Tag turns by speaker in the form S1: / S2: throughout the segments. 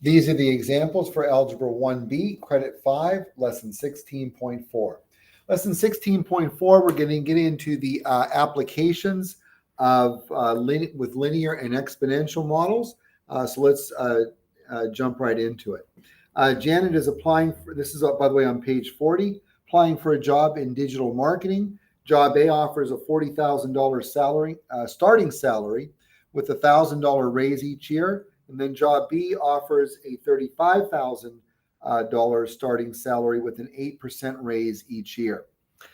S1: These are the examples for Algebra 1B, Credit 5, Lesson 16.4. Lesson 16.4, we're going to get into the applications of with linear and exponential models. So let's jump right into it. Janet is applying for, this is, by the way, on page 40, applying for a job in digital marketing. Job A offers a $40,000 salary, starting salary with a $1,000 raise each year. And then job B offers a $35,000 starting salary with an 8% raise each year.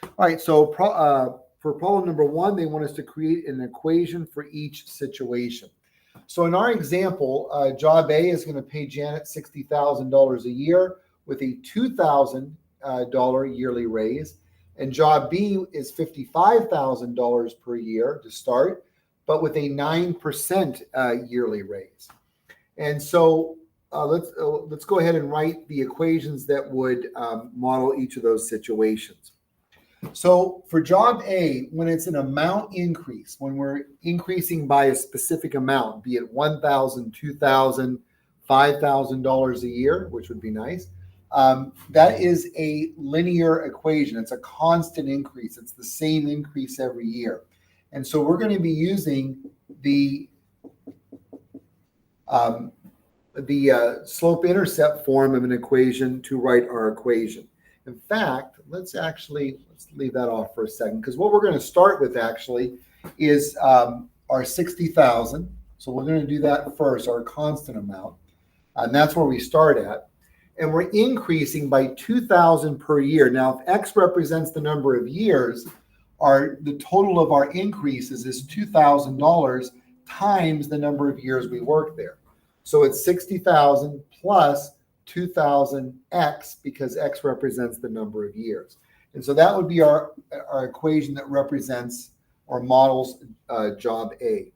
S1: All right, so for problem number 1, they want us to create an equation for each situation. So in our example, job A is going to pay Janet $60,000 a year with a $2,000 yearly raise. And job B is $55,000 per year to start, but with a 9% yearly raise. And so let's go ahead and write the equations that would model each of those situations. So for job A, when it's an amount increase, when we're increasing by a specific amount, be it $1,000, $2,000, $5,000 a year, which would be nice, that is a linear equation. It's a constant increase. It's the same increase every year. And so we're going to be using the slope-intercept form of an equation to write our equation. In fact, let's leave that off for a second, because what we're going to start with actually is our 60,000. So we're going to do that first, our constant amount, and that's where we start at. And we're increasing by 2,000 per year. Now, if X represents the number of years, the total of our increases is $2,000 times the number of years we work there. So it's 60,000 plus 2,000x, because X represents the number of years. And so that would be our equation that represents or models job A.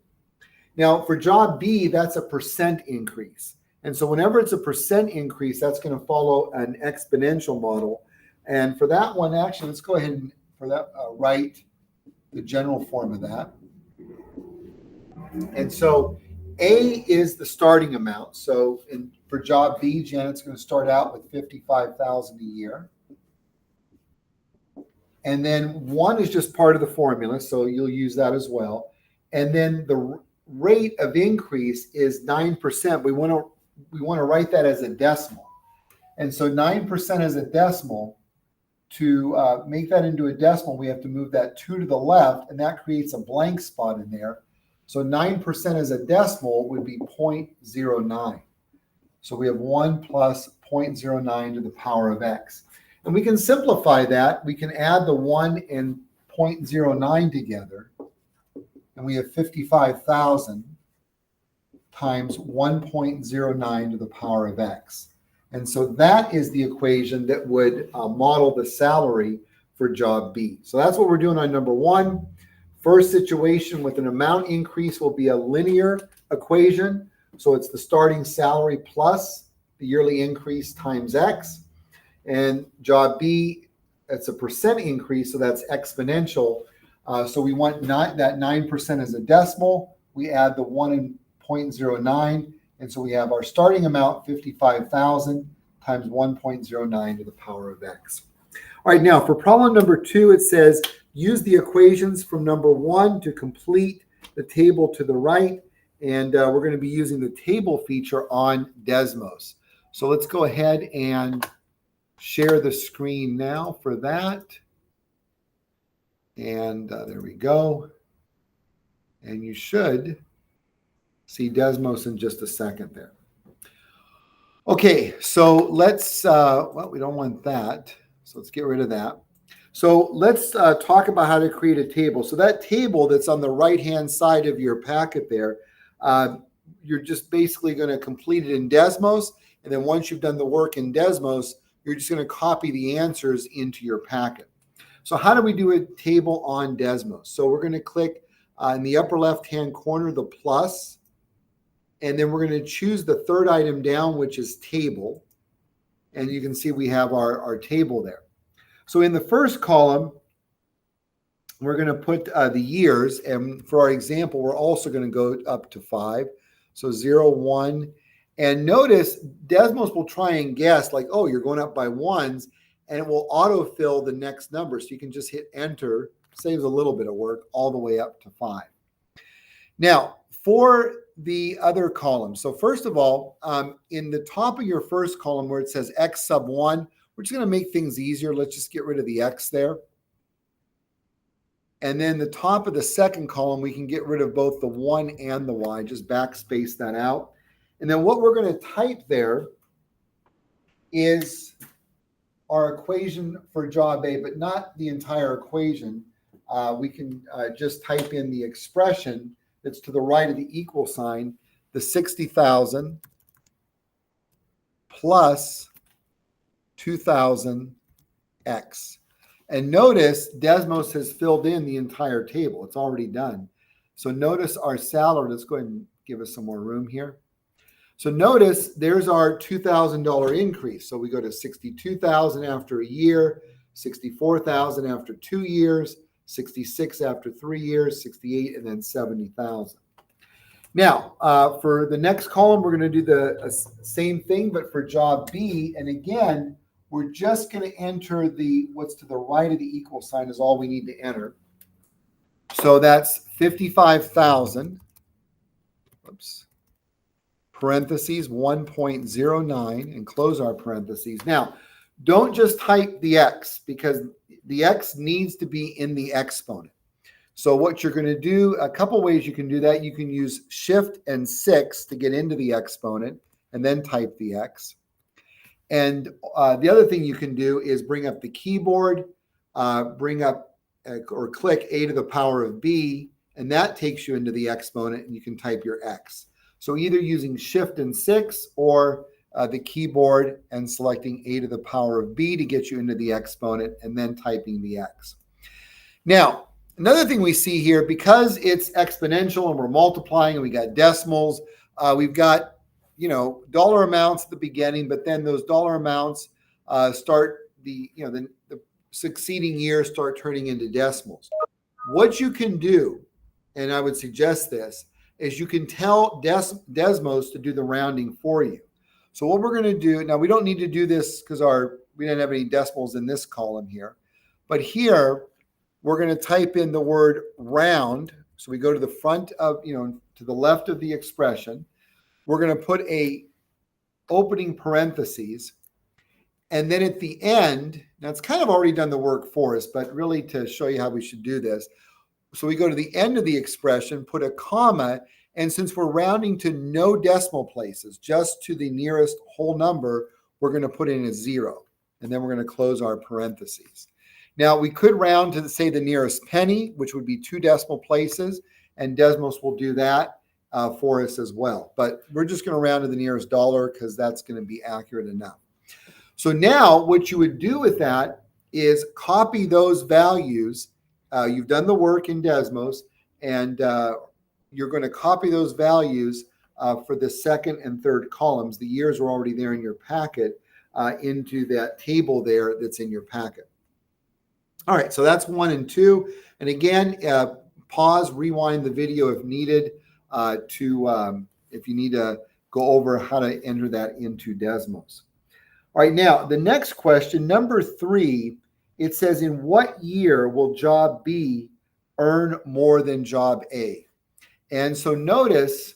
S1: Now for job B, that's a percent increase. And so whenever it's a percent increase, that's going to follow an exponential model. And for that one, actually, let's go ahead and write the general form of that. And so A is the starting amount. So for job B, Janet's going to start out with $55,000 a year. And then 1 is just part of the formula, so you'll use that as well. And then the rate of increase is 9%. We want to write that as a decimal. And so 9% as a decimal, to make that into a decimal, we have to move that 2 to the left, and that creates a blank spot in there. So 9% as a decimal would be 0.09. So we have 1 plus 0.09 to the power of x. And we can simplify that. We can add the 1 and 0.09 together, and we have 55,000 times 1.09 to the power of x. And so that is the equation that would model the salary for job B. So that's what we're doing on number 1. First situation with an amount increase will be a linear equation. So it's the starting salary plus the yearly increase times x. And job B, it's a percent increase, so that's exponential. So we want that 9% as a decimal. We add the 1 and 0.09, and so we have our starting amount, 55,000 times 1.09 to the power of x. All right, now for problem number 2, it says use the equations from number 1 to complete the table to the right, and we're going to be using the table feature on Desmos. So let's go ahead and share the screen now for that. And there we go. And you should see Desmos in just a second there. Okay, so let's, well, we don't want that. So let's get rid of that. So let's talk about how to create a table. So that table that's on the right-hand side of your packet there, you're just basically going to complete it in Desmos. And then once you've done the work in Desmos, you're just going to copy the answers into your packet. So how do we do a table on Desmos? So we're going to click in the upper left-hand corner, the plus, and then we're going to choose the third item down, which is table. And you can see we have our table there. So in the first column, we're going to put the years. And for our example, we're also going to go up to 5. So 0, 1. And notice Desmos will try and guess like, oh, you're going up by ones, and it will autofill the next number. So you can just hit enter, saves a little bit of work, all the way up to 5. Now, for the other column. So first of all, in the top of your first column where it says x sub 1, we're just going to make things easier. Let's just get rid of the x there. And then the top of the second column, we can get rid of both the 1 and the y, just backspace that out. And then what we're going to type there is our equation for job A, but not the entire equation. We can just type in the expression that's to the right of the equal sign, the 60,000 plus 2,000x. And notice Desmos has filled in the entire table. It's already done. So notice our salary. Let's go ahead and give us some more room here. So notice there's our $2,000 increase. So we go to 62,000 after a year, 64,000 after 2 years, 66 after 3 years, 68, and then 70,000. Now, for the next column, we're going to do the same thing, but for job B. And again, we're just going to enter the what's to the right of the equal sign is all we need to enter. So that's 55,000. Oops. Parentheses 1.09 and close our parentheses. Now, don't just type the x because the x needs to be in the exponent. So what you're going to do, a couple ways you can do that. You can use shift and 6 to get into the exponent and then type the x. And the other thing you can do is bring up the keyboard, bring up or click a to the power of b, and that takes you into the exponent and you can type your x. So either using shift and 6 or the keyboard and selecting a to the power of b to get you into the exponent and then typing the x. Now, another thing we see here, because it's exponential and we're multiplying and we got decimals, we've got, dollar amounts at the beginning, but then those dollar amounts start the succeeding years start turning into decimals. What you can do, and I would suggest this, is you can tell Desmos to do the rounding for you. So what we're going to do, now we don't need to do this because we didn't have any decimals in this column here, but here we're going to type in the word round. So we go to the front of, to the left of the expression. We're going to put a opening parentheses. And then at the end, now it's kind of already done the work for us, but really to show you how we should do this. So we go to the end of the expression, put a comma, and since we're rounding to no decimal places, just to the nearest whole number, we're going to put in a 0. And then we're going to close our parentheses. Now, we could round to, say, the nearest penny, which would be 2 decimal places, and Desmos will do that for us as well. But we're just going to round to the nearest dollar because that's going to be accurate enough. So now what you would do with that is copy those values. You've done the work in Desmos, and you're going to copy those values for the second and third columns. The years are already there in your packet into that table there that's in your packet. All right, so that's 1 and 2. And again, pause, rewind the video if needed if you need to go over how to enter that into Desmos. All right, now the next question, number 3, it says, in what year will job B earn more than job A? And so notice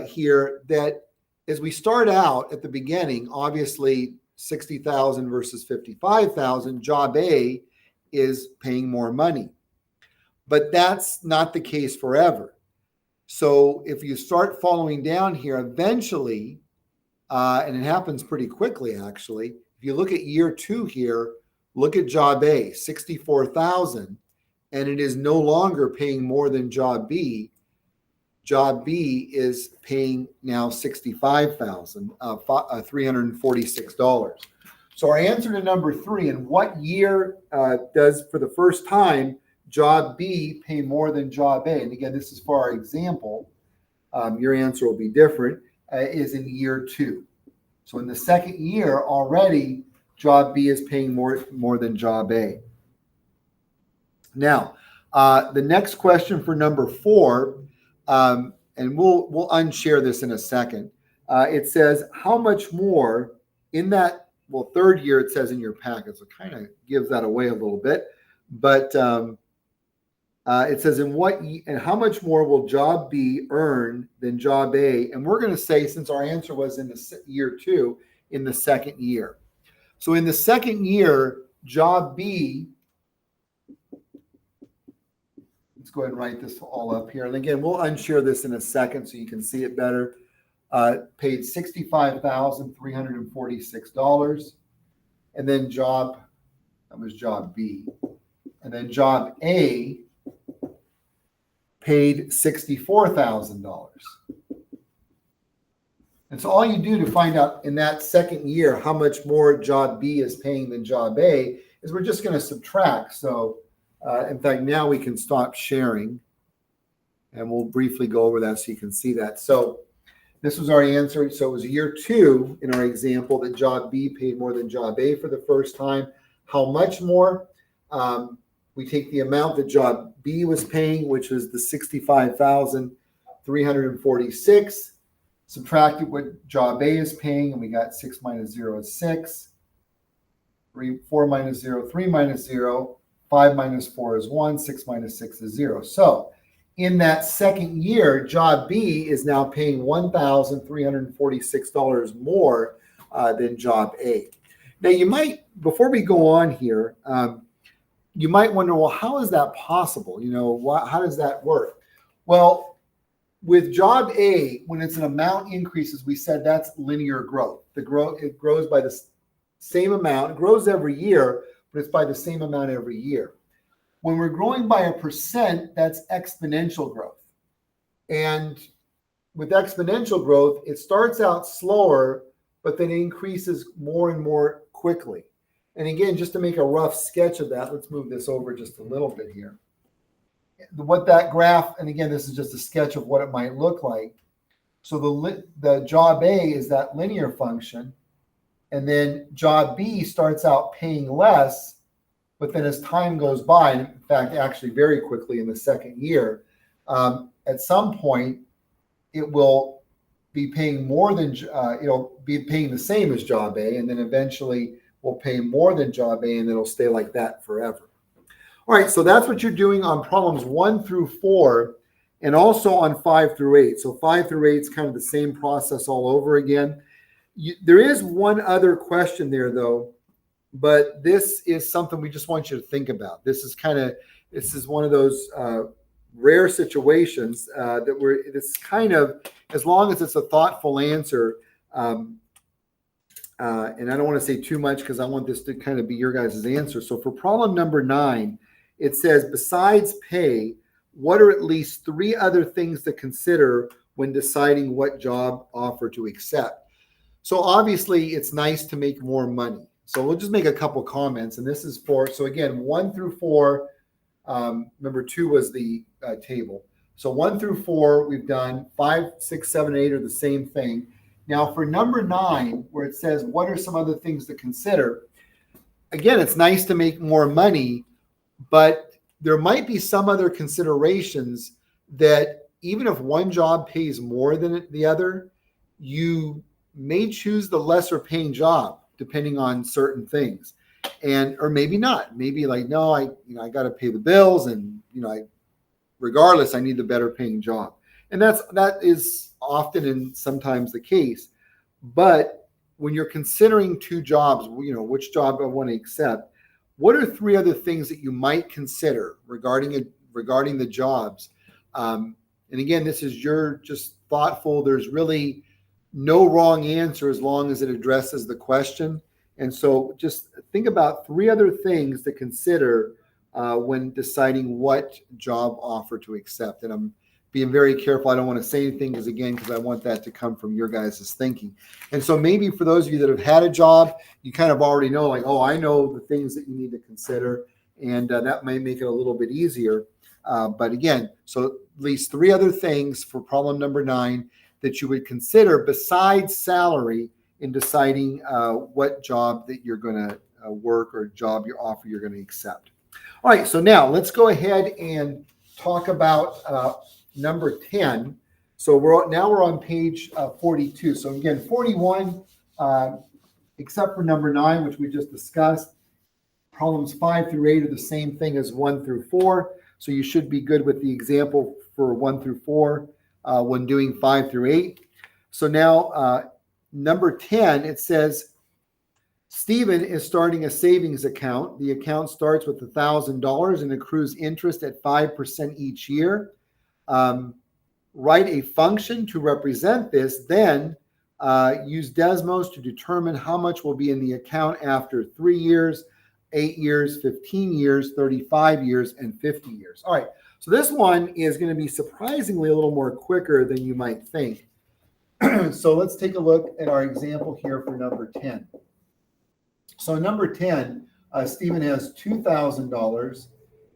S1: here that as we start out at the beginning, obviously 60,000 versus 55,000, job A is paying more money. But that's not the case forever. So if you start following down here, eventually, and it happens pretty quickly actually, if you look at year 2 here, look at job A, 64,000, and it is no longer paying more than job B. Job B is paying now $65,000, $346. So our answer to number 3, in what year does, for the first time, job B pay more than job A? And again, this is for our example. Your answer will be different, is in year 2. So in the second year already, job B is paying more than job A. Now, the next question for number 4, and we'll unshare this in a second. it says how much more in that, well, third year it says in your packet, so it kind of gives that away a little bit. But it says and how much more will job B earn than job A? And we're going to say, since our answer was in the year 2, in the second year. So in the second year, job B, let's go ahead and write this all up here. And again, we'll unshare this in a second so you can see it better. Paid $65,346. And then that was job B. And then job A paid $64,000. And so all you do to find out in that second year how much more job B is paying than job A is we're just going to subtract. So in fact, now we can stop sharing and we'll briefly go over that so you can see that. So this was our answer. So it was year 2 in our example that job B paid more than job A for the first time. How much more? We take the amount that job B was paying, which was the $65,346, subtracted what job A is paying, and we got 6 minus 0 is 6. 4 minus 0, 3 minus 0, 5 minus 4 is 1, 6 minus 6 is 0. So in that second year, job B is now paying $1,346 more than job A. Now you might, before we go on here, you might wonder, well, how is that possible? How does that work? Well, with job A, when it's an amount increases, we said that's linear growth. It grows by the same amount. It grows every year, but it's by the same amount every year. When we're growing by 1%, that's exponential growth. And with exponential growth, it starts out slower, but then increases more and more quickly. And again, just to make a rough sketch of that, let's move this over just a little bit here. What that graph, and again, this is just a sketch of what it might look like. So the job A is that linear function, and then job B starts out paying less, but then as time goes by, and in fact, actually very quickly in the second year, at some point, it will be paying more than, it'll be paying the same as job A, and then eventually will pay more than job A, and it'll stay like that forever. All right, so that's what you're doing on problems 1 through 4, and also on 5 through 8. So 5 through 8 is kind of the same process all over again. There is one other question there, though, but this is something we just want you to think about. This is one of those rare situations it's kind of, as long as it's a thoughtful answer, and I don't want to say too much because I want this to kind of be your guys' answer. So for problem number 9, it says, besides pay, what are at least 3 other things to consider when deciding what job offer to accept? So obviously, it's nice to make more money. So we'll just make a couple comments. And this is so again, 1 through 4, number 2 was the table. So 1 through 4, we've done. 5, 6, 7, 8 are the same thing. Now for number 9, where it says, what are some other things to consider? Again, it's nice to make more money, but there might be some other considerations that even if one job pays more than the other, you may choose the lesser paying job depending on certain things. Or maybe not. Maybe like, no, I got to pay the bills, and regardless, I need the better paying job. And that is often and sometimes the case. But when you're considering 2 jobs, which job I want to accept, what are 3 other things that you might consider regarding the jobs? And again, this is you're just thoughtful. There's really no wrong answer as long as it addresses the question. And so just think about 3 other things to consider when deciding what job offer to accept. And I'm being very careful. I don't want to say anything because I want that to come from your guys' thinking. And so maybe for those of you that have had a job, you kind of already know, like, oh, I know the things that you need to consider, and that may make it a little bit easier. But again, so at least 3 other things for problem number 9 that you would consider besides salary in deciding what job that you're going to work or job your offer you're going to accept. All right, so now let's go ahead and talk about number 10. So now we're on page 42. So again, 41, except for number 9, which we just discussed. Problems 5 through 8 are the same thing as 1 through 4. So you should be good with the example for 1 through 4 when doing 5 through 8. So now number 10, it says, Stephen is starting a savings account. The account starts with $1,000 and accrues interest at 5% each year. Write a function to represent this, then use Desmos to determine how much will be in the account after 3 years, 8 years, 15 years, 35 years, and 50 years. All right, so this one is going to be surprisingly a little more quicker than you might think. So let's take a look at our example here for number 10. So number 10, Stephen has $2,000,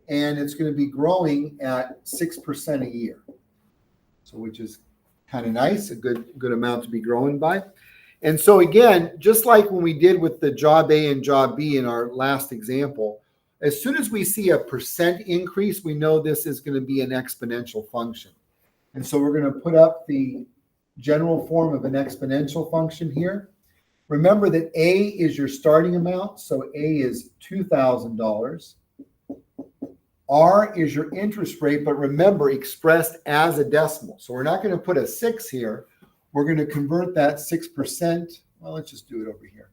S1: and it's going to be growing at 6% a year. So which is kind of nice, a good amount to be growing by. And so again, just like when we did with the job A and job B in our last example, as soon as we see a percent increase, we know this is going to be an exponential function. And so we're going to put up the general form of an exponential function here. Remember that A is your starting amount, so A is $2,000. R is your interest rate, but remember, expressed as a decimal. So we're not going to put a 6 here. We're going to convert that 6%, well, let's just do it over here,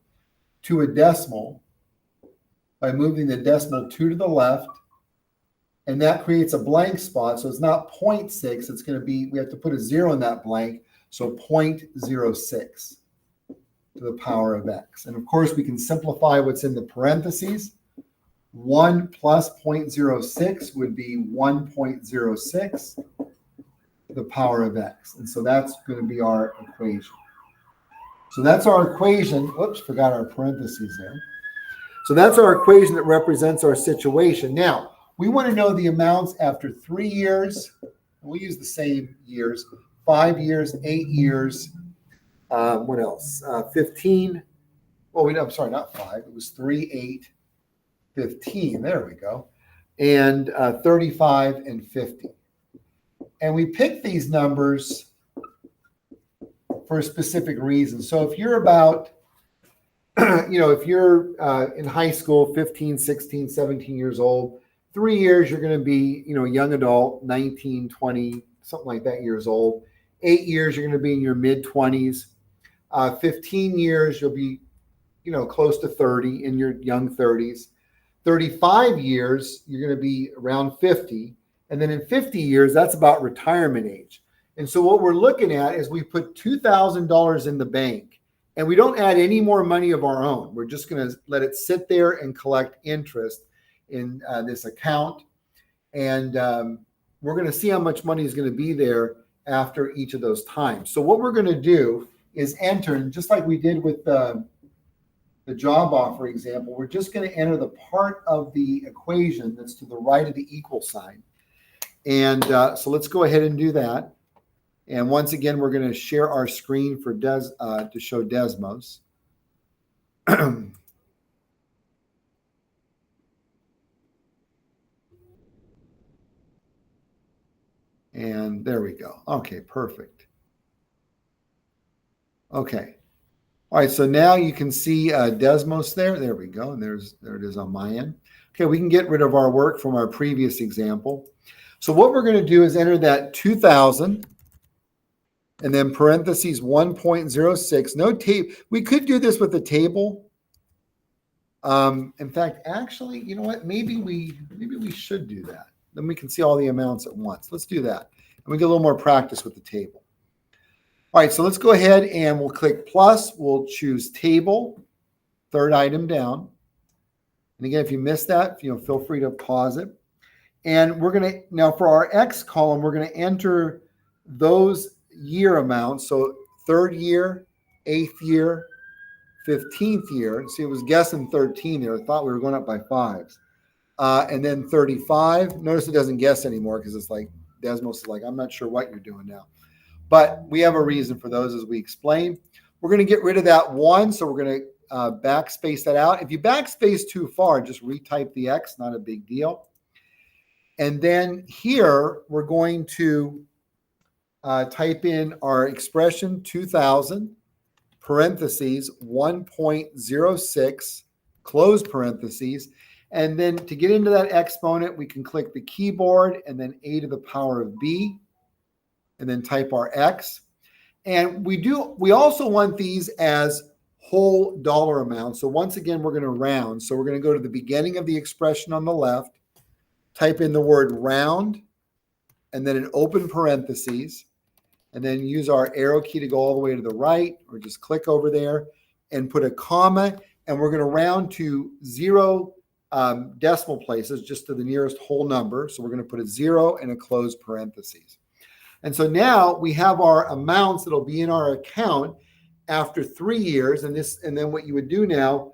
S1: to a decimal by moving the decimal 2 to the left. And that creates a blank spot. So it's not 0.6. It's going to be, we have to put a 0 in that blank. So 0.06 to the power of x. And of course, we can simplify what's in the parentheses. 1 plus 0.06 would be 1.06 to the power of x. And so that's going to be our equation. So that's our equation. Whoops, forgot our parentheses there. So that's our equation that represents our situation. Now, we want to know the amounts after 3 years. We'll use the same years. 5 years, 8 years. What else? 15. Well, I'm sorry, not 5. It was 3, 8, 15. There we go. And 35 and 50. And we pick these numbers for a specific reason. So if you're about, if you're in high school, 15, 16, 17 years old, 3 years, you're going to be, young adult, 19, 20, something like that years old. 8 years, you're going to be in your mid-20s. 15 years, you'll be, close to 30 in your young 30s. 35 years, you're going to be around 50. And then in 50 years, that's about retirement age. And so what we're looking at is we put $2,000 in the bank, and we don't add any more money of our own. We're just going to let it sit there and collect interest in this account. And we're going to see how much money is going to be there after each of those times. So what we're going to do is enter, just like we did with the job offer example, we're just going to enter the part of the equation that's to the right of the equal sign. And so let's go ahead and do that. And once again, we're going to share our screen for to show Desmos. And there we go. Okay, perfect. Okay. All right, so now you can see Desmos there. There we go. And there it is on my end. Okay, we can get rid of our work from our previous example. So what we're going to do is enter that 2,000 and then parentheses 1.06. No tape. We could do this with a table. In fact, actually, you know what? Maybe we should do that. Then we can see all the amounts at once. Let's do that. And we get a little more practice with the table. All right, so let's go ahead and we'll click plus. We'll choose table, third item down. And again, if you missed that, feel free to pause it. And we're going to, now for our X column, we're going to enter those year amounts. So 3rd year, 8th year, 15th year. See, it was guessing 13 there. I thought we were going up by 5s. And then 35. Notice it doesn't guess anymore because it's like Desmos is like, I'm not sure what you're doing now. But we have a reason for those as we explain. We're going to get rid of that 1. So we're going to backspace that out. If you backspace too far, just retype the X, not a big deal. And then here we're going to type in our expression 2000, parentheses, 1.06, close parentheses. And then to get into that exponent, we can click the keyboard and then a to the power of b, and then type our x. And we also want these as whole dollar amounts. So once again, we're going to round. So we're going to go to the beginning of the expression on the left, type in the word round, and then an open parentheses, and then use our arrow key to go all the way to the right, or just click over there and put a comma, and we're going to round to 0 decimal places, just to the nearest whole number. So we're going to put a 0 and a closed parentheses. And so now we have our amounts that'll be in our account after 3 years. And then what you would do now,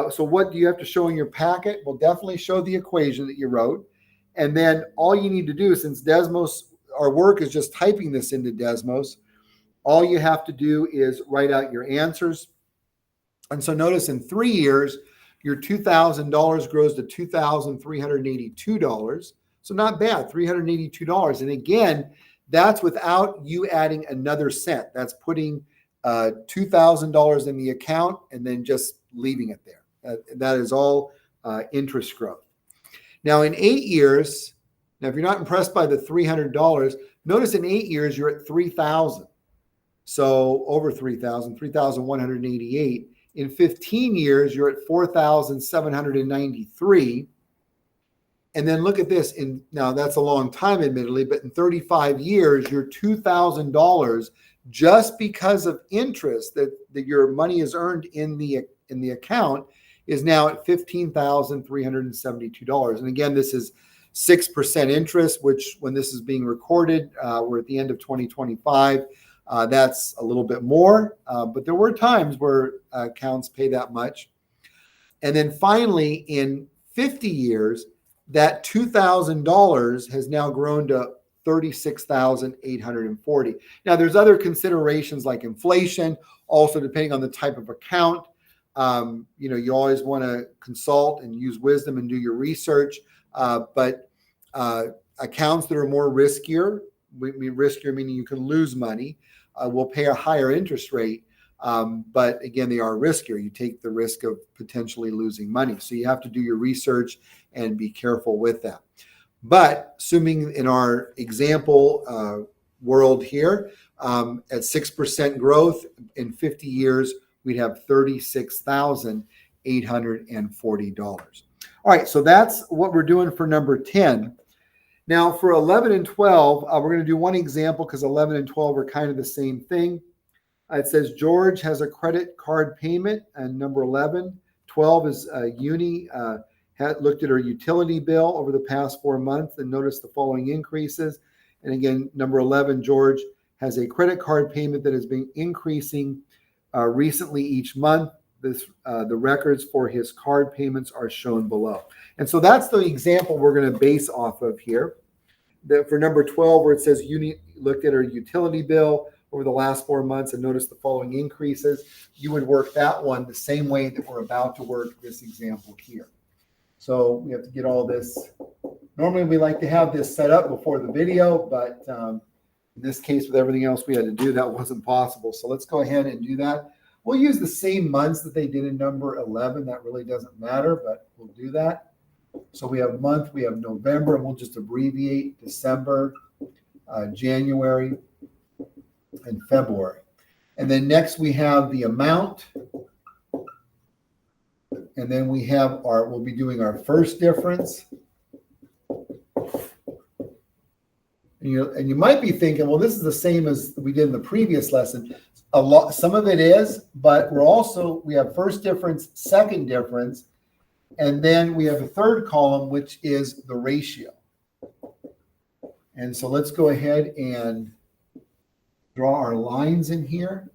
S1: so what do you have to show in your packet? Well, definitely show the equation that you wrote. And then all you need to do, since Desmos, our work is just typing this into Desmos, all you have to do is write out your answers. And so notice in 3 years, your $2,000 grows to $2,382. So not bad, $382. And again, that's without you adding another cent. That's putting $2,000 in the account and then just leaving it there. That is all interest growth. Now in 8 years, now if you're not impressed by the $300, notice in 8 years you're at 3,000. So over 3,000, 3,188. In 15 years, you're at 4,793. And then look at this. Now that's a long time, admittedly, but in 35 years, your $2,000, just because of interest that your money is earned in the account, is now at $15,372. And again, this is 6% interest, which when this is being recorded, we're at the end of 2025. That's a little bit more, but there were times where accounts pay that much. And then finally, in 50 years, that $2,000 has now grown to $36,840. Now, there's other considerations like inflation, also depending on the type of account. You always want to consult and use wisdom and do your research. But accounts that are more riskier, riskier meaning you can lose money, will pay a higher interest rate. But again, they are riskier. You take the risk of potentially losing money. So you have to do your research and be careful with that. But assuming in our example world here, at 6% growth in 50 years, we'd have $36,840. All right, so that's what we're doing for number 10. Now for 11 and 12, we're going to do one example because 11 and 12 are kind of the same thing. It says George has a credit card payment, and number 11. 12 is Uni looked at her utility bill over the past 4 months and noticed the following increases. And again, number 11, George has a credit card payment that has been increasing recently each month. The records for his card payments are shown below. And so that's the example we're going to base off of here. For number 12, where it says Uni looked at her utility bill over the last 4 months and noticed the following increases, you would work that one the same way that we're about to work this example here. So we have to get all this. Normally we like to have this set up before the video, but in this case, with everything else we had to do, that wasn't possible. So let's go ahead and do that. We'll use the same months that they did in number 11. That really doesn't matter, but we'll do that. So we have month, we have November, and we'll just abbreviate December, January, and February. And then next we have the amount. And then we have we'll be doing our first difference. And you might be thinking, well, this is the same as we did in the previous lesson. Some of it is, but we have first difference, second difference, and then we have a third column, which is the ratio. And so let's go ahead and draw our lines in here.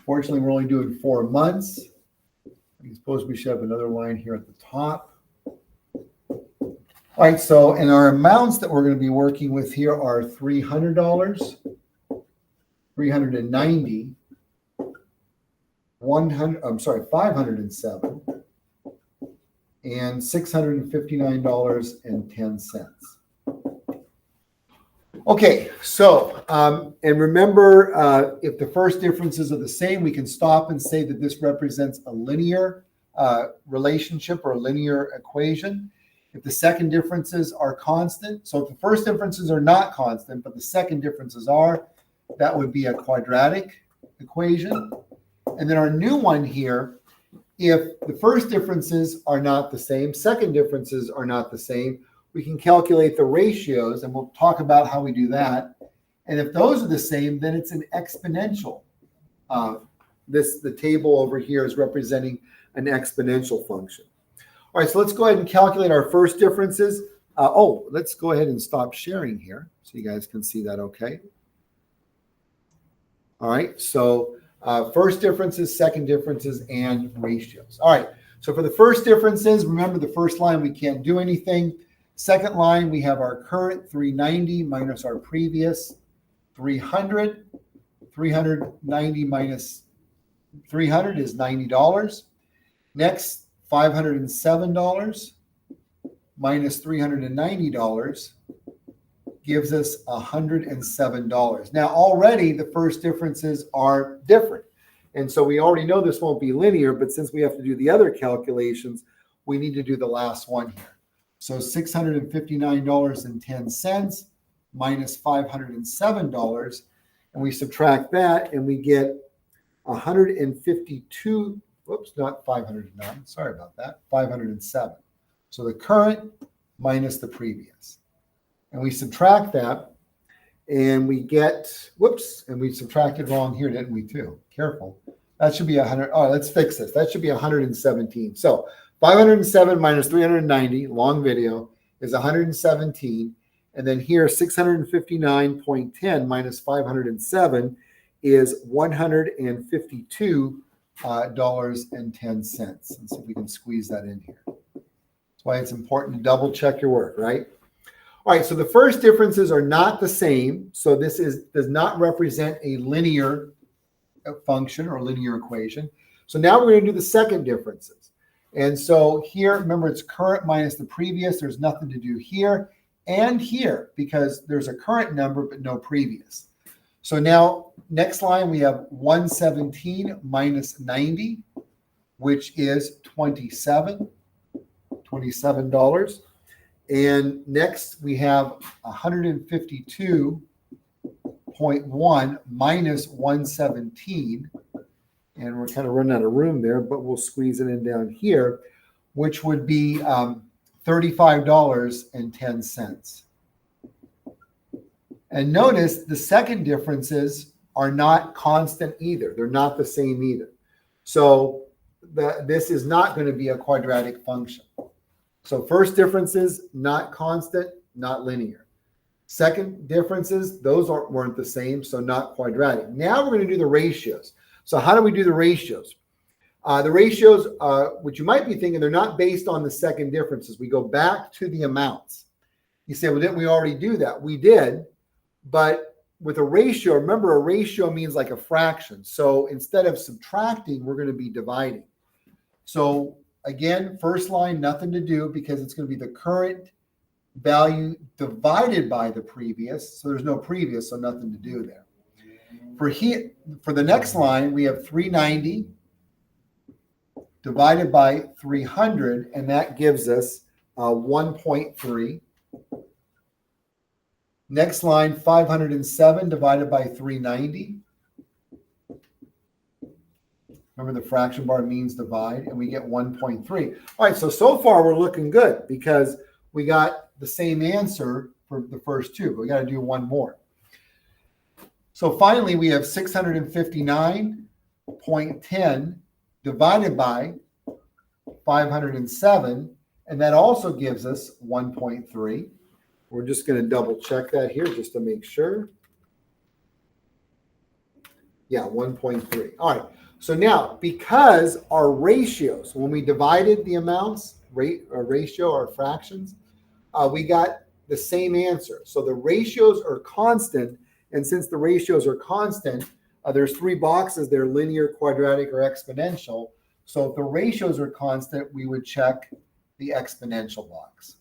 S1: Fortunately, we're only doing 4 months. I suppose we should have another line here at the top. All right, so and our amounts that we're going to be working with here are $300, $390, $507, and $659.10. Okay, so, and remember, if the first differences are the same, we can stop and say that this represents a linear relationship or a linear equation. If the second differences are constant, so if the first differences are not constant, but the second differences are, that would be a quadratic equation. And then our new one here, if the first differences are not the same, second differences are not the same, we can calculate the ratios, and we'll talk about how we do that. And if those are the same, then it's an exponential. The table over here is representing an exponential function. All right, so let's go ahead and calculate our first differences. Let's go ahead and stop sharing here so you guys can see that okay. All right, so first differences, second differences, and ratios. All right, so for the first differences, remember the first line, we can't do anything. Second line, we have our current 390 minus our previous 300. 390 minus 300 is $90. Next, $507 minus $390 gives us $107. Now, already the first differences are different. And so we already know this won't be linear, but since we have to do the other calculations, we need to do the last one here. So $659.10 minus $507, and we subtract that, and we get 152. Whoops, not 509. Sorry about that. 507. So the current minus the previous, and we subtract that, and we get. Whoops, and we subtracted wrong here, didn't we? Too careful. That should be 100. All right, let's fix this. That should be 117. So 507 minus 390, long video, is 117. And then here, 659.10 minus 507 is $152.10. Let's see if we can squeeze that in here. That's why it's important to double check your work, right? All right, so the first differences are not the same. So this does not represent a linear function or linear equation. So now we're going to do the second differences. And so here, remember, it's current minus the previous. There's nothing to do here and here because there's a current number but no previous. So now, next line, we have 117 minus 90, which is $27. And next, we have 152.1 minus 117. And we're kind of running out of room there, but we'll squeeze it in down here, which would be $35.10. And notice the second differences are not constant either. They're not the same either. So this is not going to be a quadratic function. So first differences, not constant, not linear. Second differences, those weren't the same, so not quadratic. Now we're going to do the ratios. So how do we do the ratios? The ratios, which you might be thinking, they're not based on the second differences. We go back to the amounts. You say, well, didn't we already do that? We did, but with a ratio, remember a ratio means like a fraction. So instead of subtracting, we're going to be dividing. So again, first line, nothing to do because it's going to be the current value divided by the previous. So there's no previous, so nothing to do there. For the next line, we have 390 divided by 300, and that gives us 1.3. Next line, 507 divided by 390. Remember, the fraction bar means divide, and we get 1.3. All right, so far we're looking good because we got the same answer for the first two, but we got to do one more. So finally, we have 659.10 divided by 507, and that also gives us 1.3. We're just going to double check that here just to make sure. Yeah, 1.3. All right. So now, because our ratios, when we divided the amounts, ratio or fractions, we got the same answer. So the ratios are constant. And since the ratios are constant, there's three boxes. They're linear, quadratic, or exponential. So if the ratios are constant, we would check the exponential box.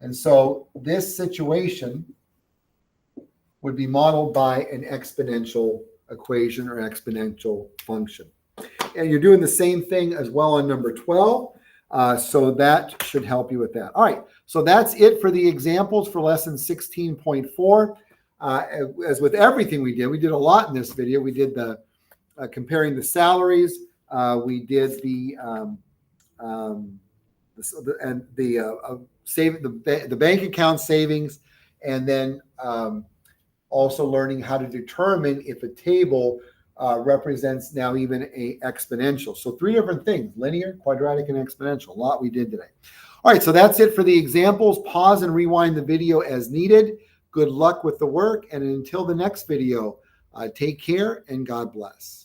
S1: And so this situation would be modeled by an exponential equation or exponential function. And you're doing the same thing as well on number 12. So that should help you with that. All right. So that's it for the examples for lesson 16.4. As with everything we did a lot in this video. We did the comparing the salaries. We did the bank account savings, and then also learning how to determine if a table represents now even a exponential. So 3 different things: linear, quadratic, and exponential. A lot we did today. All right, so that's it for the examples. Pause and rewind the video as needed. Good luck with the work, and until the next video, take care and God bless.